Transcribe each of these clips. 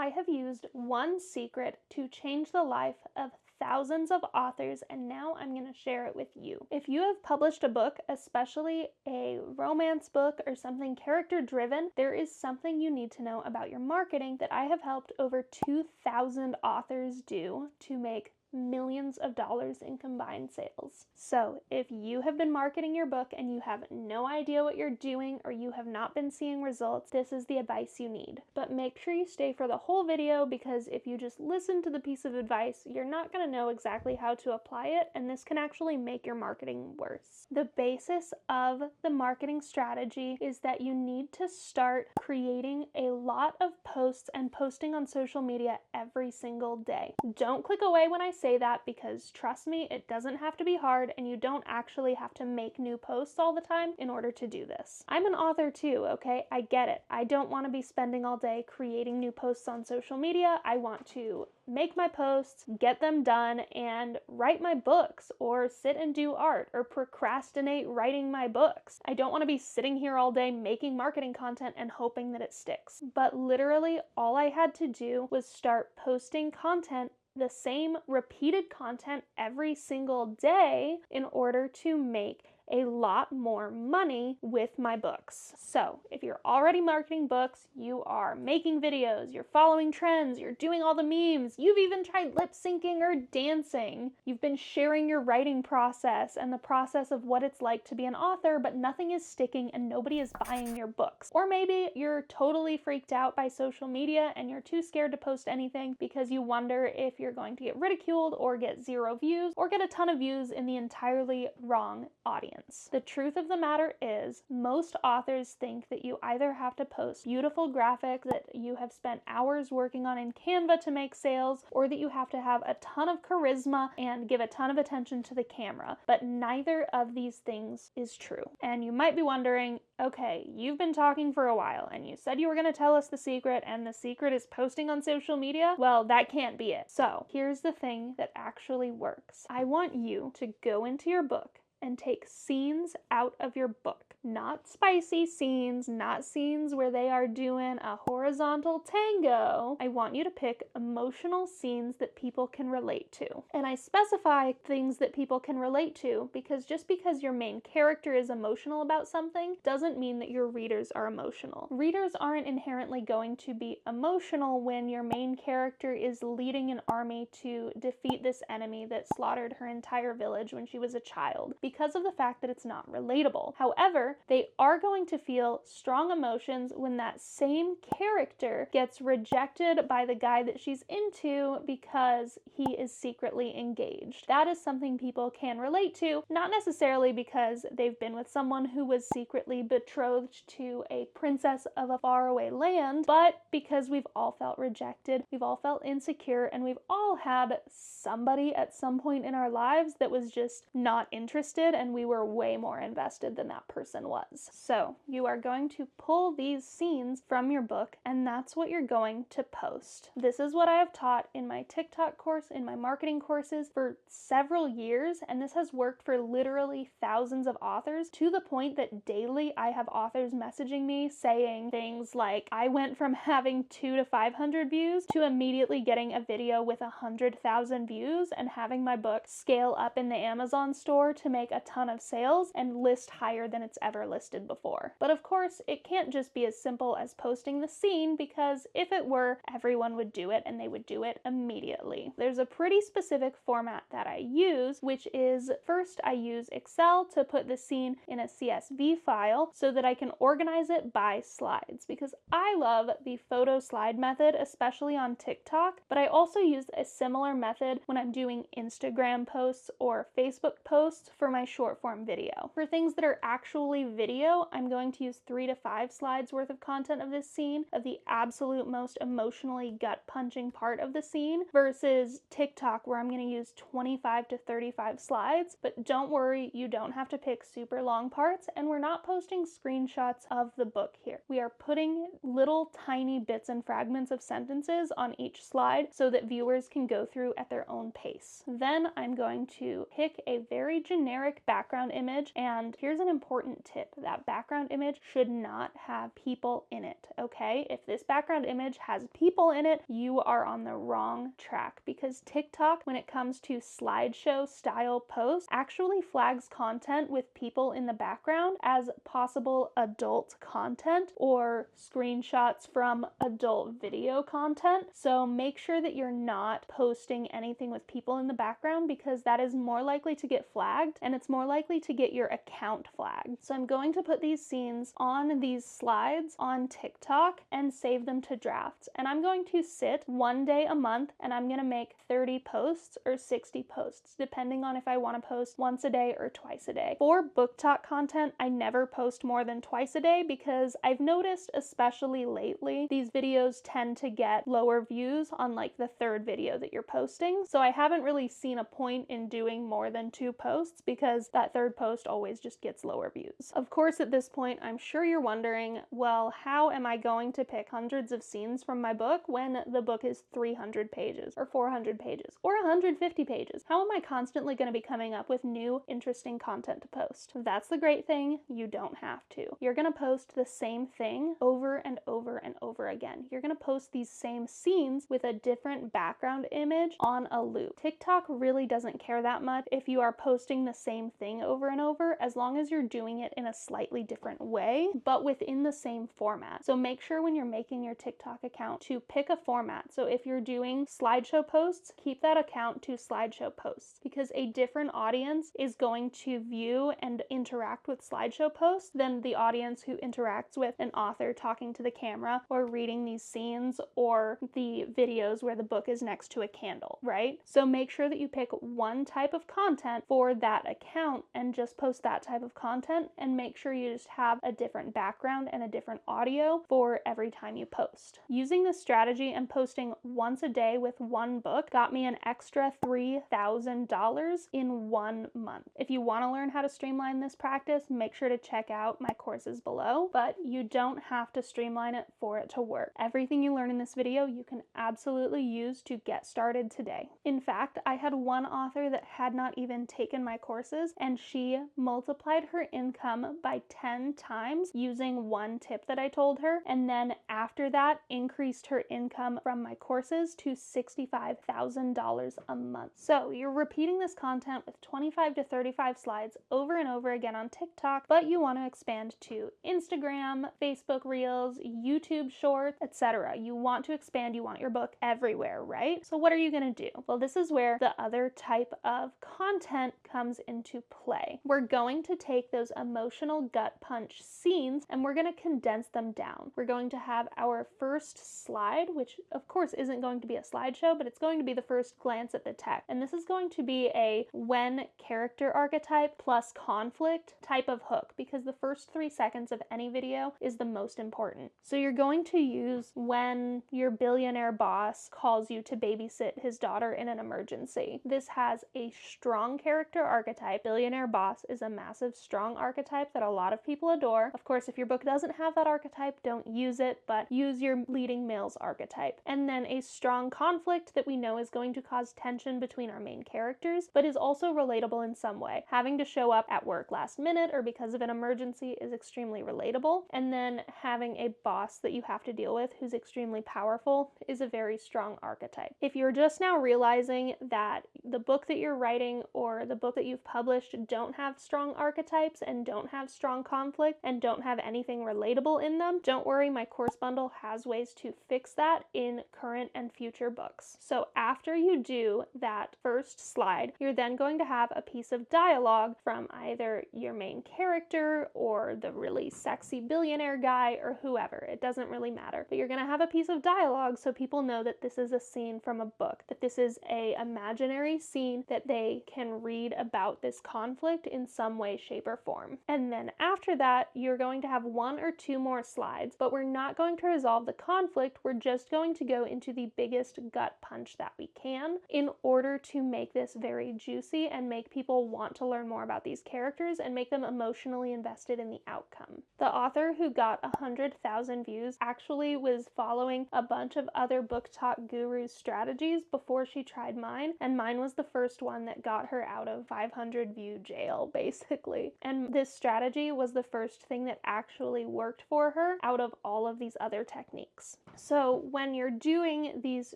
I have used one secret to change the life of thousands of authors, and now I'm going to share it with you. If you have published a book, especially a romance book or something character-driven, there is something you need to know about your marketing that I have helped over 2,000 authors do to make millions of dollars in combined sales. So if you have been marketing your book and you have no idea what you're doing or you have not been seeing results, this is the advice you need. But make sure you stay for the whole video, because if you just listen to the piece of advice, you're not going to know exactly how to apply it, and this can actually make your marketing worse. The basis of the marketing strategy is that you need to start creating a lot of posts and posting on social media every single day. Don't click away when I say that, because trust me, it doesn't have to be hard, and you don't actually have to make new posts all the time in order to do this. I'm an author too, okay? I get it. I don't want to be spending all day creating new posts on social media. I want to make my posts, get them done, and write my books, or sit and do art, or procrastinate writing my books. I don't want to be sitting here all day making marketing content and hoping that it sticks. But literally all I had to do was start posting content, the same repeated content every single day, in order to make a lot more money with my books. So if you're already marketing books, you are making videos, you're following trends, you're doing all the memes, you've even tried lip syncing or dancing, you've been sharing your writing process and the process of what it's like to be an author, but nothing is sticking and nobody is buying your books. Or maybe you're totally freaked out by social media and you're too scared to post anything because you wonder if you're going to get ridiculed or get 0 views or get a ton of views in the entirely wrong audience. The truth of the matter is, most authors think that you either have to post beautiful graphics that you have spent hours working on in Canva to make sales, or that you have to have a ton of charisma and give a ton of attention to the camera. But neither of these things is true. And you might be wondering, okay, you've been talking for a while and you said you were going to tell us the secret, and the secret is posting on social media? Well, that can't be it. So here's the thing that actually works. I want you to go into your book and take scenes out of your book. Not spicy scenes, not scenes where they are doing a horizontal tango. I want you to pick emotional scenes that people can relate to. And I specify things that people can relate to because just because your main character is emotional about something doesn't mean that your readers are emotional. Readers aren't inherently going to be emotional when your main character is leading an army to defeat this enemy that slaughtered her entire village when she was a child, because of the fact that it's not relatable. However, they are going to feel strong emotions when that same character gets rejected by the guy that she's into because he is secretly engaged. That is something people can relate to, not necessarily because they've been with someone who was secretly betrothed to a princess of a faraway land, but because we've all felt rejected, we've all felt insecure, and we've all had somebody at some point in our lives that was just not interested, and we were way more invested than that person was. So you are going to pull these scenes from your book, and that's what you're going to post. This is what I have taught in my TikTok course, in my marketing courses for several years, and this has worked for literally thousands of authors, to the point that daily I have authors messaging me saying things like, I went from having 200 to 500 views to immediately getting a video with 100,000 views and having my book scale up in the Amazon store to make a ton of sales and list higher than it's ever listed before. But of course, it can't just be as simple as posting the scene, because if it were, everyone would do it and they would do it immediately. There's a pretty specific format that I use, which is, first I use Excel to put the scene in a CSV file so that I can organize it by slides, because I love the photo slide method, especially on TikTok, but I also use a similar method when I'm doing Instagram posts or Facebook posts for my short form video. For things that are actually video, I'm going to use 3 to 5 slides worth of content of this scene, of the absolute most emotionally gut-punching part of the scene, versus TikTok, where I'm going to use 25 to 35 slides. But don't worry, you don't have to pick super long parts, and we're not posting screenshots of the book here. We are putting little tiny bits and fragments of sentences on each slide so that viewers can go through at their own pace. Then I'm going to pick a very generic background image, and here's an important tip. That background image should not have people in it, okay? If this background image has people in it, you are on the wrong track, because TikTok, when it comes to slideshow style posts, actually flags content with people in the background as possible adult content or screenshots from adult video content. So make sure that you're not posting anything with people in the background, because that is more likely to get flagged, and it's more likely to get your account flagged. So I'm going to put these scenes on these slides on TikTok and save them to drafts. And I'm going to sit one day a month, and I'm going to make 30 posts or 60 posts, depending on if I want to post once a day or twice a day. For book talk content, I never post more than twice a day, because I've noticed, especially lately, these videos tend to get lower views on like the third video that you're posting. So I haven't really seen a point in doing more than 2 posts, because that third post always just gets lower views. Of course, at this point, I'm sure you're wondering, well, how am I going to pick hundreds of scenes from my book when the book is 300 pages or 400 pages or 150 pages? How am I constantly going to be coming up with new, interesting content to post? That's the great thing. You don't have to. You're going to post the same thing over and over and over again. You're going to post these same scenes with a different background image on a loop. TikTok really doesn't care that much if you are posting the same thing over and over, as long as you're doing it in a slightly different way, but within the same format. So make sure when you're making your TikTok account to pick a format. So if you're doing slideshow posts, keep that account to slideshow posts, because a different audience is going to view and interact with slideshow posts than the audience who interacts with an author talking to the camera or reading these scenes or the videos where the book is next to a candle, right? So make sure that you pick one type of content for that account and just post that type of content, and make sure you just have a different background and a different audio for every time you post. Using this strategy and posting once a day with one book got me an extra $3,000 in 1 month. If you want to learn how to streamline this practice, make sure to check out my courses below, but you don't have to streamline it for it to work. Everything you learn in this video, you can absolutely use to get started today. In fact, I had one author that had not even taken my courses, and she multiplied her income by 10 times using one tip that I told her, and then after that increased her income from my courses to $65,000 a month. So you're repeating this content with 25 to 35 slides over and over again on TikTok, but you want to expand to Instagram, Facebook Reels, YouTube Shorts, etc. You want to expand, you want your book everywhere, right? So what are you going to do? Well, this is where the other type of content comes into play. We're going to take those emotional gut punch scenes and we're going to condense them down. We're going to have our first slide, which of course isn't going to be a slideshow, but it's going to be the first glance at the text. And this is going to be a when character archetype plus conflict type of hook, because the first 3 seconds of any video is the most important. So you're going to use when your billionaire boss calls you to babysit his daughter in an emergency. This has a strong character archetype. Billionaire boss is a massive, strong archetype that a lot of people adore. Of course, if your book doesn't have that archetype, don't use it, but use your leading male's archetype. And then a strong conflict that we know is going to cause tension between our main characters, but is also relatable in some way. Having to show up at work last minute or because of an emergency is extremely relatable. And then having a boss that you have to deal with who's extremely powerful is a very strong archetype. If you're just now realizing that the book that you're writing or the book that you've published don't have strong archetypes and don't have strong conflict and don't have anything relatable in them, don't worry, my course bundle has ways to fix that in current and future books. So after you do that first slide, you're then going to have a piece of dialogue from either your main character or the really sexy billionaire guy or whoever. It doesn't really matter. But you're going to have a piece of dialogue so people know that this is a scene from a book, that this is a imaginary scene that they can read about this conflict in some way, shape, or form. And then after that, you're going to have 1 or 2 more slides, but we're not going to resolve the conflict. We're just going to go into the biggest gut punch that we can in order to make this very juicy and make people want to learn more about these characters and make them emotionally invested in the outcome. The author who got 100,000 views actually was following a bunch of other book talk gurus' strategies before she tried mine, and mine was the first one that got her out of 500 view jail, basically. And this strategy was the first thing that actually worked for her out of all of these other techniques. So when you're doing these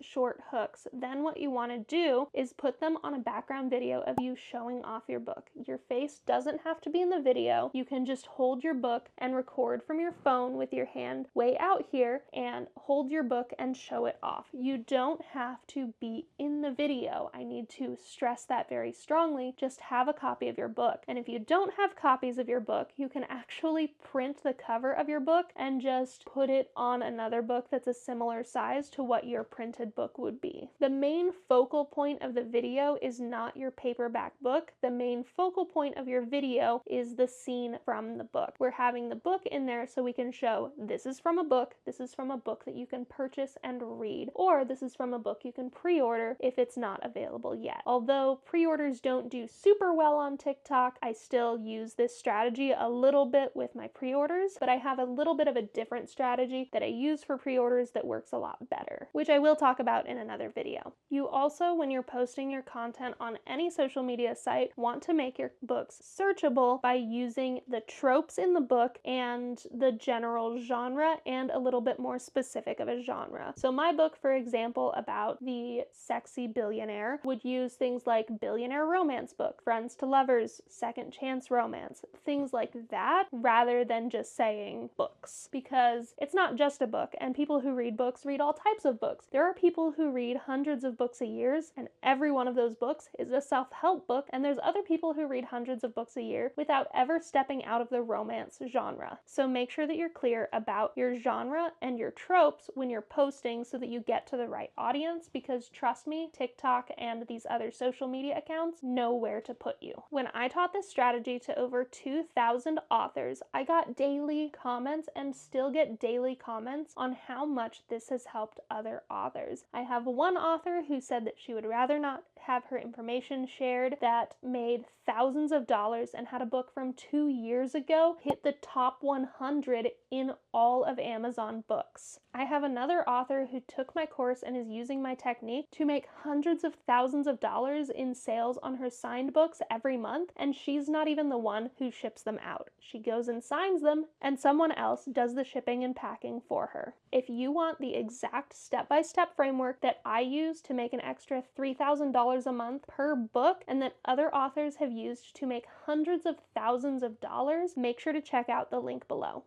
short hooks, then what you want to do is put them on a background video of you showing off your book. Your face doesn't have to be in the video. You can just hold your book and record from your phone with your hand way out here and hold your book and show it off. You don't have to be in the video. I need to stress that very strongly. Just have a copy of your book. And if you don't have copies of your book, you can actually print the cover of your book and just put it on another book that's a similar size to what your printed book would be. The main focal point of the video is not your paperback book. The main focal point of your video is the scene from the book. We're having the book in there so we can show this is from a book, this is from a book that you can purchase and read, or this is from a book you can pre-order if it's not available yet. Although pre-orders don't do super well on TikTok, I still use this strategy a little bit with my pre-orders, but I have a little bit of a different strategy that I use for pre-orders that works a lot better, which I will talk about in another video. You also, when you're posting your content on any social media site, want to make your books searchable by using the tropes in the book and the general genre and a little bit more specific of a genre. So my book, for example, about the sexy billionaire would use things like billionaire romance book, friends to lovers, second chance romance, things like that, rather than just saying books, because it's not just a book, and people who read books read all types of books. There are people who read hundreds of books a year, and every one of those books is a self-help book, and there's other people who read hundreds of books a year without ever stepping out of the romance genre. So make sure that you're clear about your genre and your tropes when you're posting so that you get to the right audience, because trust me, TikTok and these other social media accounts know where to put you. When I taught this strategy to over 2,000 authors, I got daily comments and still get daily comments on how much this has helped other authors. I have one author who said that she would rather not have her information shared, that made thousands of dollars and had a book from 2 years ago hit the top 100 in all of Amazon books. I have another author who took my course and is using my technique to make hundreds of thousands of dollars in sales on her signed books every month, and she's not even the one who ships them out. She goes and signs them, and someone else does the shipping and packing for her. If you want the exact step-by-step framework that I use to make an extra $3,000 a month per book, and that other authors have used to make hundreds of thousands of dollars, make sure to check out the link below.